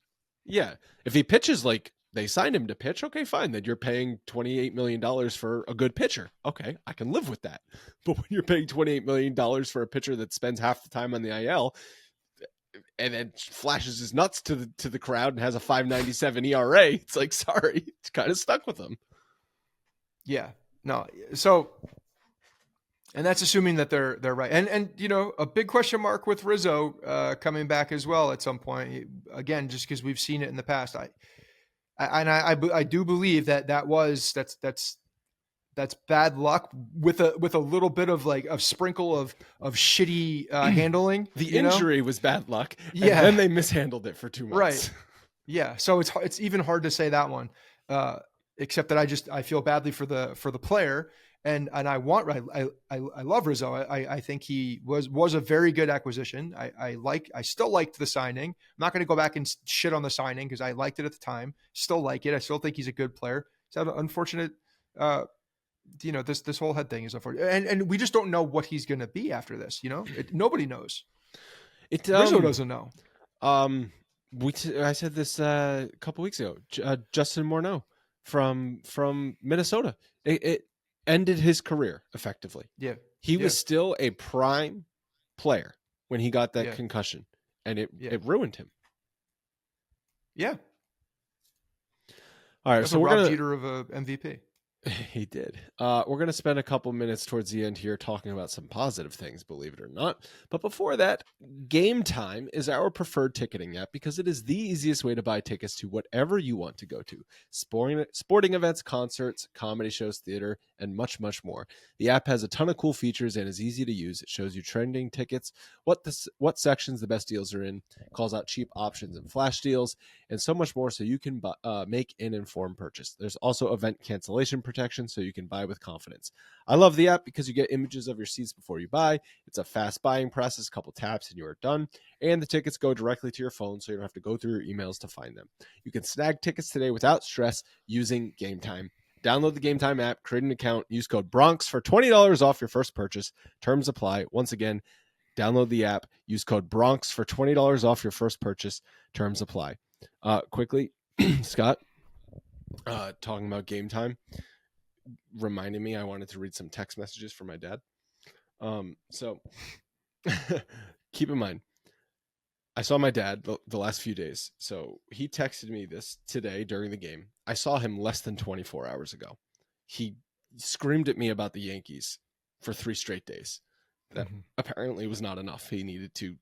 Yeah, if he pitches like they signed him to pitch, okay, fine. Then you're paying $28 million for a good pitcher. Okay, I can live with that. But when you're paying $28 million for a pitcher that spends half the time on the IL and then flashes his nuts to the crowd and has a 5.97 ERA, it's like, sorry, it's kind of stuck with him. Yeah, no. So, and that's assuming that they're right. And a big question mark with Rizzo coming back as well at some point. Again, just because we've seen it in the past. I do believe that's bad luck with a little bit of a sprinkle of shitty handling. The injury was bad luck. Yeah. And then they mishandled it for 2 months. Right. Yeah. So it's even hard to say that one, except that I feel badly for the player. And I love Rizzo. I think he was a very good acquisition. I still liked the signing. I'm not going to go back and shit on the signing because I liked it at the time. Still like it. I still think he's a good player. It's an unfortunate, this whole head thing is unfortunate, and we just don't know what he's going to be after this. Nobody knows. Rizzo doesn't know. I said this a couple weeks ago. Justin Morneau from Minnesota. It ended his career effectively. Yeah, he was still a prime player when he got that concussion, and it ruined him. Yeah. All right, that's so we're Rob Jeter of a MVP. He did. We're going to spend a couple minutes towards the end here talking about some positive things, believe it or not. But before that, Game Time is our preferred ticketing app because it is the easiest way to buy tickets to whatever you want to go to. Sporting events, concerts, comedy shows, theater, and much, much more. The app has a ton of cool features and is easy to use. It shows you trending tickets, what sections the best deals are in, calls out cheap options and flash deals, and so much more so you can make an informed purchase. There's also event cancellation protection so you can buy with confidence. I love the app because you get images of your seats before you buy. It's a fast buying process, a couple taps and you are done. And the tickets go directly to your phone so you don't have to go through your emails to find them. You can snag tickets today without stress using Game Time. Download the Game Time app, create an account, use code BRONX for $20 off your first purchase. Terms apply. Once again, download the app, use code BRONX for $20 off your first purchase. Terms apply. Quickly, Scott, talking about Game Time, reminded me I wanted to read some text messages from my dad. So keep in mind, I saw my dad the last few days. So he texted me this today during the game. I saw him less than 24 hours ago. He screamed at me about the Yankees for 3 straight days. That apparently was not enough. He needed to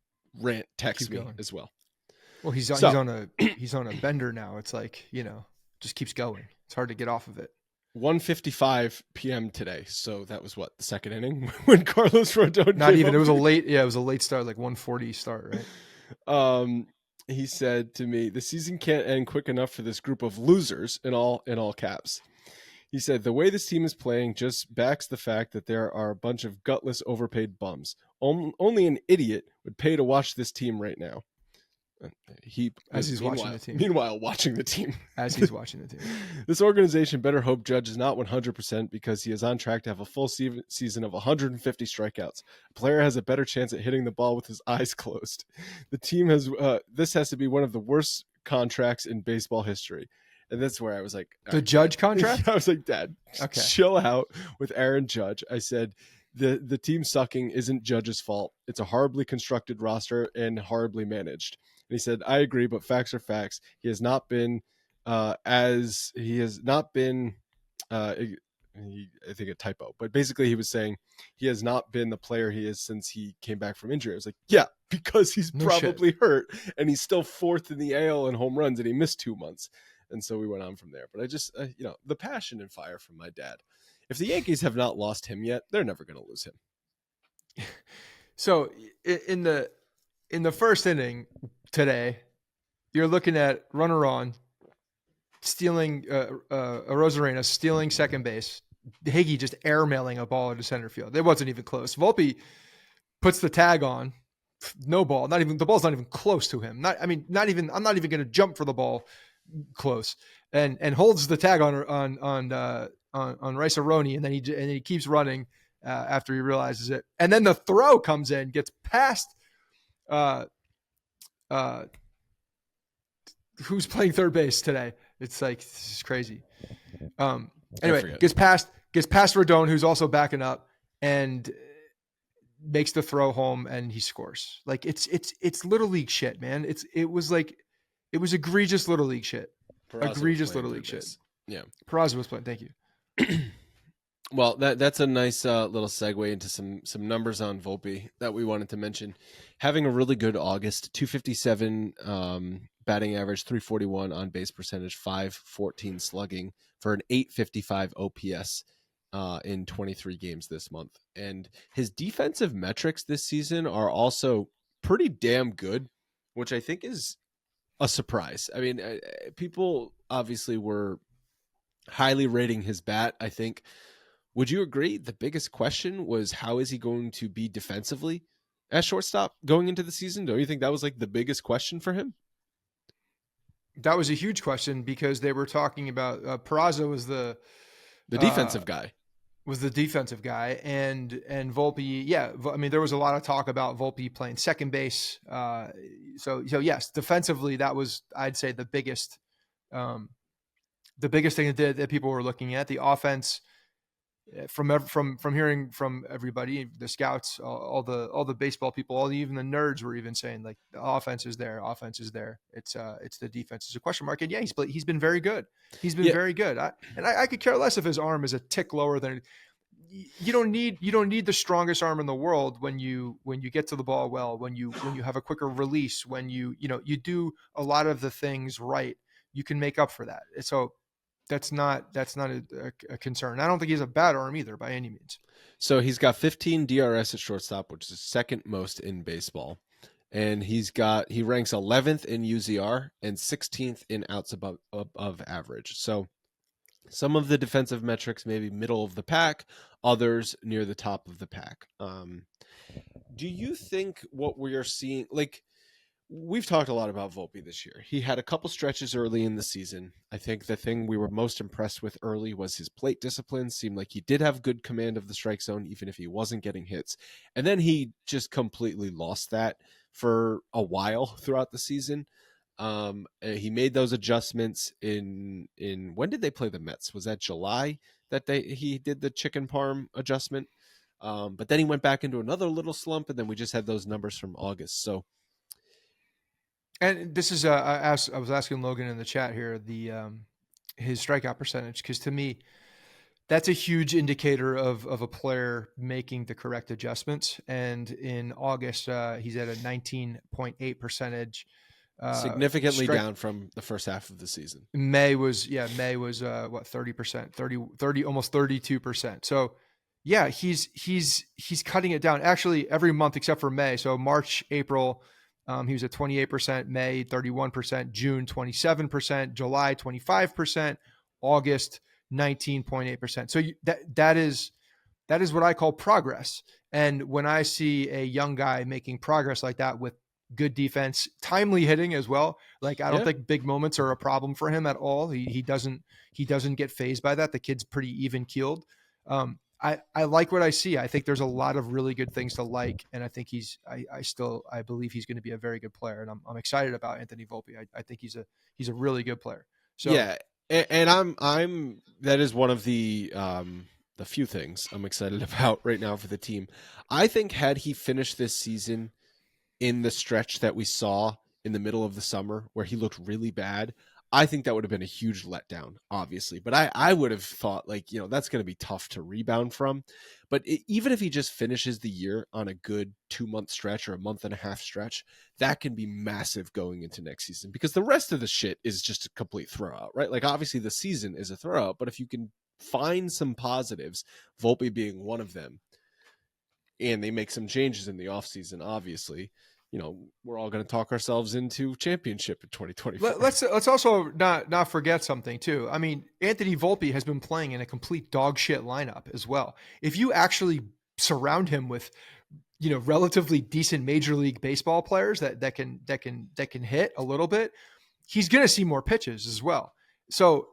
text me as well. Well, he's on a bender now. It's like, just keeps going. It's hard to get off of it. 1:55 p.m. today. So that was what, the second inning when Carlos Rodon. Not even. It was a late start, like 1:40 start, right? He said to me, "The season can't end quick enough for this group of losers," in all caps. He said, "The way this team is playing just backs the fact that there are a bunch of gutless, overpaid bums. Only an idiot would pay to watch this team right now." Watching the team. Meanwhile, watching the team. As he's watching the team. This organization better hope Judge is not 100% because he is on track to have a full season of 150 strikeouts. A player has a better chance at hitting the ball with his eyes closed. The team has this has to be one of the worst contracts in baseball history. And that's where I was like, the Judge contract? I was like, Dad, chill out with Aaron Judge. I said, the team sucking isn't Judge's fault. It's a horribly constructed roster and horribly managed. And he said, I agree, but facts are facts. He has not been I think a typo, but basically he was saying he has not been the player he is since he came back from injury. I was like, yeah, because he's probably hurt and he's still 4th in the AL in home runs and he missed 2 months. And so we went on from there. But I just, the passion and fire from my dad. if the Yankees have not lost him yet, they're never going to lose him. So in the first inning today, you're looking at runner on, stealing Arozarena, stealing second base. Higgy just airmailing a ball into center field. It wasn't even close. Volpe puts the tag on, no ball. The ball's not even close to him. I'm not even going to jump for the ball close, and holds the tag on Rice-A-Roni, and then he keeps running after he realizes it, and then the throw comes in, gets past who's playing third base today. It's like, this is crazy. Anyway, gets past Rodon, who's also backing up, and makes the throw home, and he scores. Like, it's little league shit, man. It was egregious little league shit. Egregious little league shit. Yeah. Peraza was playing. Thank you. Well, that's a nice little segue into some numbers on Volpe that we wanted to mention. Having a really good August, 257 batting average, 341 on base percentage, 514 slugging for an 855 OPS in 23 games this month. And his defensive metrics this season are also pretty damn good, which I think is a surprise. I mean, people obviously were highly rating his bat, I think. Would you agree the biggest question was, how is he going to be defensively at shortstop going into the season? Don't you think that was like the biggest question for him? That was a huge question, because they were talking about Peraza was the defensive guy. Was the defensive guy, and Volpe, yeah. I mean, there was a lot of talk about Volpe playing second base. So yes, defensively, that was, I'd say, the biggest thing that people were looking at. The offense, from hearing from everybody, the scouts, all the baseball people, even the nerds were even saying, like, the offense is there. It's the defense is a question mark. And yeah, he's been very good. He's been very good. I could care less if his arm is a tick lower than. You don't need the strongest arm in the world when you get to the ball well, when you have a quicker release, when you do a lot of the things right, you can make up for that. So that's not a concern. I don't think he has a bad arm either by any means. So he's got 15 DRS at shortstop, which is second most in baseball. And he ranks 11th in UZR and 16th in outs above average. So some of the defensive metrics maybe middle of the pack, others near the top of the pack. Do you think what we are seeing, like, we've talked a lot about Volpe this year. He had a couple stretches early in the season. I think the thing we were most impressed with early was his plate discipline. Seemed like he did have good command of the strike zone, even if he wasn't getting hits. And then he just completely lost that for a while throughout the season. He made those adjustments in when did they play the Mets? Was that July that he did the chicken parm adjustment? But then he went back into another little slump, and then we just had those numbers from August. So. And this is I was asking Logan in the chat here his strikeout percentage, because to me that's a huge indicator of a player making the correct adjustments. And in August he's at a 19.8 percentage, significantly down from the first half of the season. May was what, 30%, 30 almost 32%. So yeah, he's cutting it down actually every month except for May. So March, April, he was at 28%, May 31%, June 27%, July 25%, August 19.8%. So that is what I call progress. And when I see a young guy making progress like that with good defense, timely hitting as well, like, I don't think big moments are a problem for him at all. He doesn't get fazed by that. The kid's pretty even keeled. I like what I see. I think there's a lot of really good things to like, and I think I believe he's going to be a very good player, and I'm excited about Anthony Volpe. I think he's a really good player. So yeah, and I'm that is one of the few things I'm excited about right now for the team. I think had he finished this season in the stretch that we saw in the middle of the summer where he looked really bad, I think that would have been a huge letdown, obviously. But I would have thought, like, that's going to be tough to rebound from. But even if he just finishes the year on a good 2-month stretch or a month and a half stretch, that can be massive going into next season, because the rest of the shit is just a complete throwout, right? Like, obviously the season is a throwout, but if you can find some positives, Volpe being one of them, and they make some changes in the offseason, obviously, we're all going to talk ourselves into championship in 2024. Let's also not forget something too. I mean, Anthony Volpe has been playing in a complete dog shit lineup as well. If you actually surround him with, relatively decent Major League Baseball players that can hit a little bit, he's going to see more pitches as well. So,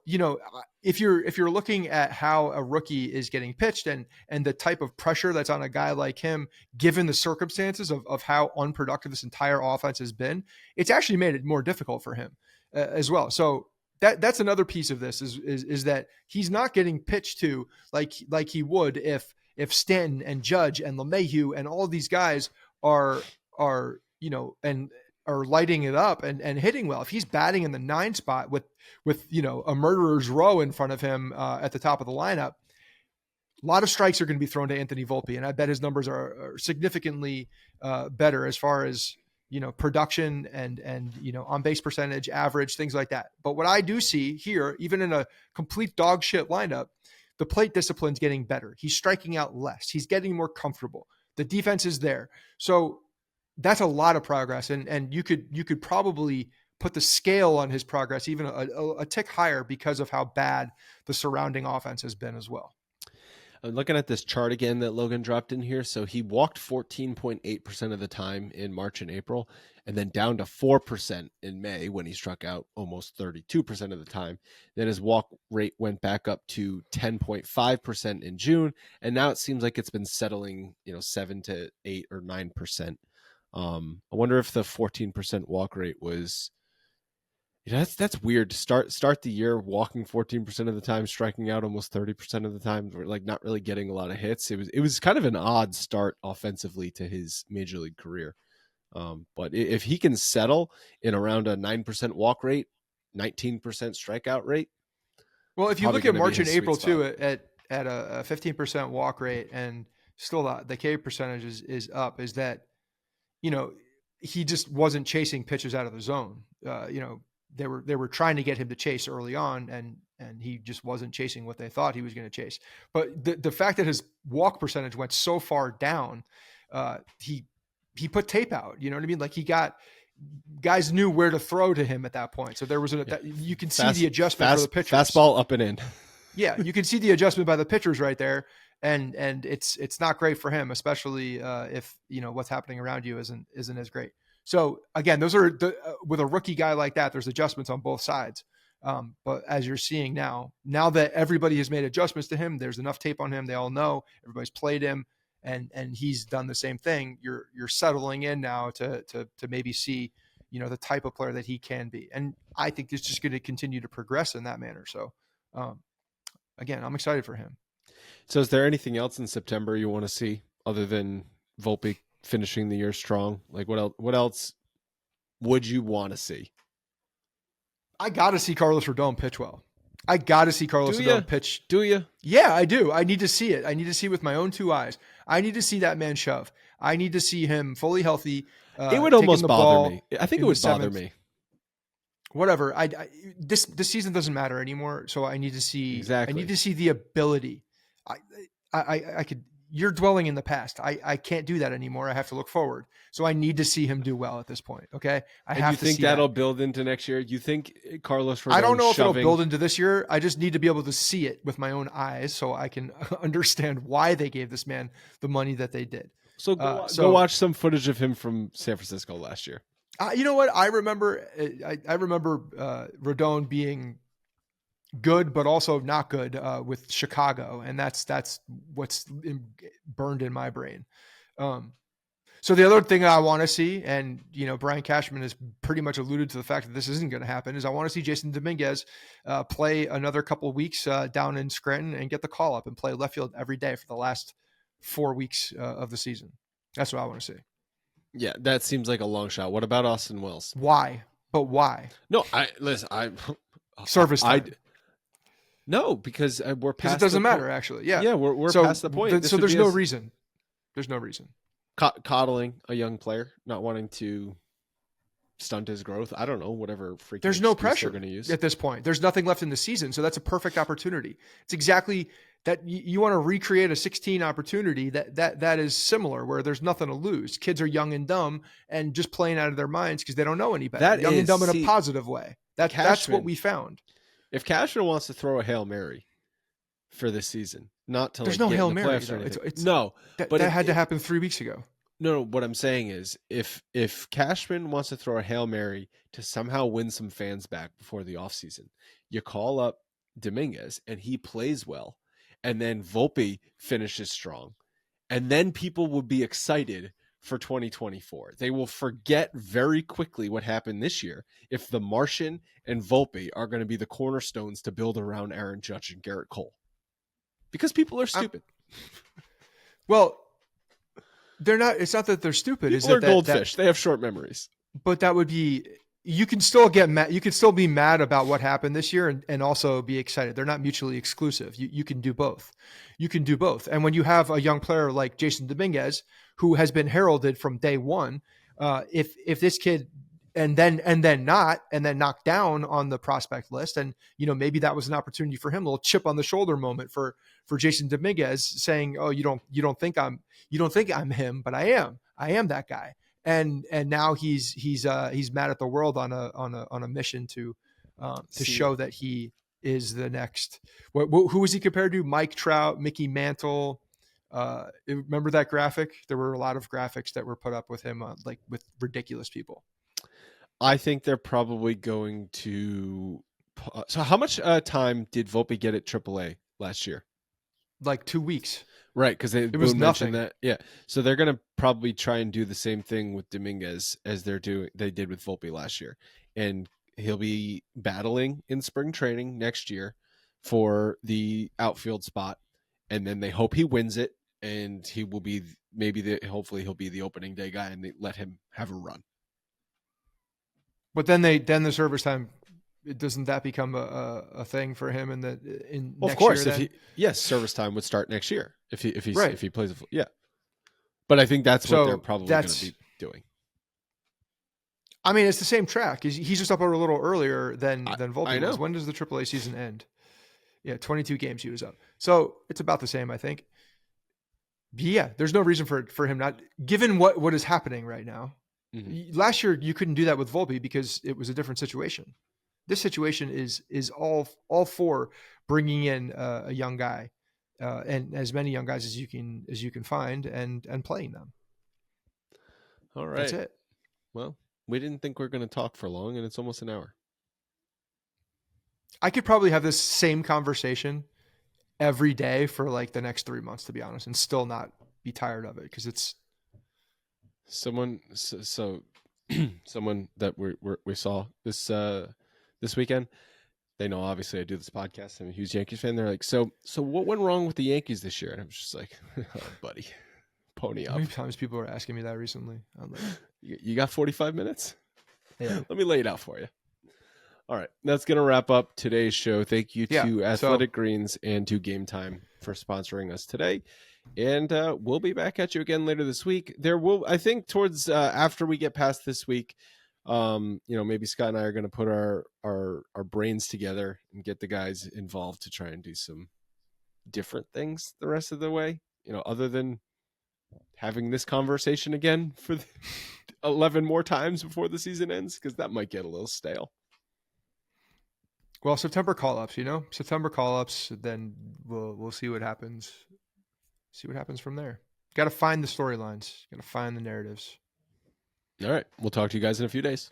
if you're looking at how a rookie is getting pitched and the type of pressure that's on a guy like him, given the circumstances of how unproductive this entire offense has been, it's actually made it more difficult for him as well. So that's another piece of this is that he's not getting pitched to like he would if Stanton and Judge and LeMahieu and all of these guys are lighting it up and hitting well. If he's batting in the 9 spot with a murderer's row in front of him at the top of the lineup, a lot of strikes are going to be thrown to Anthony Volpe, and I bet his numbers are significantly better as far as production and on base percentage, average, things like that. But what I do see here, even in a complete dog shit lineup, the plate discipline's getting better. He's striking out less. He's getting more comfortable. The defense is there. So that's a lot of progress. And you could probably put the scale on his progress even a tick higher because of how bad the surrounding offense has been as well. I'm looking at this chart again that Logan dropped in here. So he walked 14.8% of the time in March and April, and then down to 4% in May when he struck out almost 32% of the time. Then his walk rate went back up to 10.5% in June, and now it seems like it's been settling, 7 to 8 or 9%. I wonder if the 14% walk rate was, that's weird to start the year walking 14% of the time, striking out almost 30% of the time. We're like not really getting a lot of hits. It was kind of an odd start offensively to his major league career. But if he can settle in around a 9% walk rate, 19% strikeout rate. Well, if you look at March and April too, at a 15% walk rate and still the K percentage is up, is that, he just wasn't chasing pitches out of the zone. They were trying to get him to chase early on, and he just wasn't chasing what they thought he was going to chase. But the fact that his walk percentage went so far down, he put tape out. You know what I mean? Like guys knew where to throw to him at that point. So there was you can see the adjustment for the pitchers. Fastball up and in. Yeah, you can see the adjustment by the pitchers right there. And it's not great for him, especially if what's happening around you isn't as great. So again, those are with a rookie guy like that, there's adjustments on both sides. But as you're seeing now that everybody has made adjustments to him, there's enough tape on him. They all know everybody's played him, and he's done the same thing. You're settling in now to maybe see the type of player that he can be, and I think it's just going to continue to progress in that manner. So again, I'm excited for him. So is there anything else in September you want to see other than Volpe finishing the year strong? Like what else would you want to see? I got to see Carlos Rodon pitch well. I got to see Carlos Rodon pitch. Do you? Yeah, I do. I need to see it. I need to see it with my own 2 eyes. I need to see that man shove. I need to see him fully healthy. It would almost bother me. I think it would bother me. Whatever. This season doesn't matter anymore. So I need to see. Exactly. I need to see the ability. I could. You're dwelling in the past. I can't do that anymore. I have to look forward. So I need to see him do well at this point. Okay. You think that'll build into next year? You think Carlos Rodon? I don't know if it'll build into this year. I just need to be able to see it with my own eyes so I can understand why they gave this man the money that they did. So go watch some footage of him from San Francisco last year. You know what? I remember Rodon being good, but also not good with Chicago. And that's what's burned in my brain. So the other thing I want to see, and, Brian Cashman has pretty much alluded to the fact that this isn't going to happen, is I want to see Jason Dominguez play another couple of weeks down in Scranton and get the call up and play left field every day for the last 4 weeks of the season. That's what I want to see. Yeah, that seems like a long shot. What about Austin Wells? Why? But why? No, service time. No, because we're past. It doesn't matter, actually. Yeah, yeah, we're past the point. So there's no reason. There's no reason. Coddling a young player, not wanting to stunt his growth. I don't know, whatever freaking there's no excuse pressure they're going to use at this point. There's nothing left in the season. So that's a perfect opportunity. It's exactly that you want to recreate a 16 opportunity that is similar, where there's nothing to lose. Kids are young and dumb and just playing out of their minds because they don't know any better. That young is, and dumb in see, a positive way. That's what we found. If Cashman wants to throw a Hail Mary for this season, not to There's like no get Hail in the Mary. playoffs or anything. That had to happen 3 weeks ago. No, what I'm saying is if Cashman wants to throw a Hail Mary to somehow win some fans back before the offseason, you call up Dominguez and he plays well, and then Volpe finishes strong, and then people will be excited for 2024. They will forget very quickly what happened this year if the Martian and Volpe are going to be the cornerstones to build around Aaron Judge and Garrett Cole. Because people are stupid. Well, they're not. It's not that they're stupid. People are goldfish. They have short memories. But that would be. You can still get mad. You can still be mad about what happened this year and also be excited. They're not mutually exclusive. You can do both. You can do both. And when you have a young player like Jason Dominguez, who has been heralded from day one, if this kid and then knocked down on the prospect list, and maybe that was an opportunity for him, a little chip on the shoulder moment for Jason Dominguez, saying, "Oh, you don't think I'm him, but I am that guy." And now he's mad at the world on a mission to show that he is the next. Who was he compared to? Mike Trout, Mickey Mantle. Remember that graphic? There were a lot of graphics that were put up with him, like with ridiculous people. I think they're probably going to. So, how much time did Volpe get at AAA last year? Like 2 weeks. Right, because it was mentioned nothing. that. Yeah, so they're going to probably try and do the same thing with Dominguez as they did with Volpe last year, and he'll be battling in spring training next year for the outfield spot, and then they hope he wins it, and he will be hopefully he'll be the opening day guy, and they let him have a run. But then the service time, doesn't that become a thing for him in Well, next of course, year? Service time would start next year if he Right. if he plays But I think that's what they're probably going to be doing. I mean, it's the same track. He's just up a little earlier than Volpe I know. was. When does the AAA season end? Yeah, 22 games he was up. So it's about the same, I think. Yeah, there's no reason for him not, given what is happening right now. Mm-hmm. Last year you couldn't do that with Volpe because it was a different situation. This situation is all for bringing in a young guy and as many young guys as you can find and playing them. All right, that's it. Well, we didn't think we were going to talk for long, and it's almost an hour. I could probably have this same conversation every day for like the next 3 months, to be honest, and still not be tired of it because it's someone that we saw this weekend. They know obviously I do this podcast. I'm a huge Yankees fan. They're like, so what went wrong with the Yankees this year? And I was just like, oh, buddy, pony up. How many times people were asking me that recently? I'm like, you got 45 minutes? Yeah. Let me lay it out for you. All right, that's going to wrap up today's show. Thank you to Athletic Greens and to Game Time for sponsoring us today. And we'll be back at you again later this week. I think towards after we get past this week, maybe Scott and I are going to put our brains together and get the guys involved to try and do some different things the rest of the way, other than having this conversation again for 11 more times before the season ends, because that might get a little stale. Well, September call-ups, then we'll see what happens. See what happens from there. Got to find the storylines. Got to find the narratives. All right. We'll talk to you guys in a few days.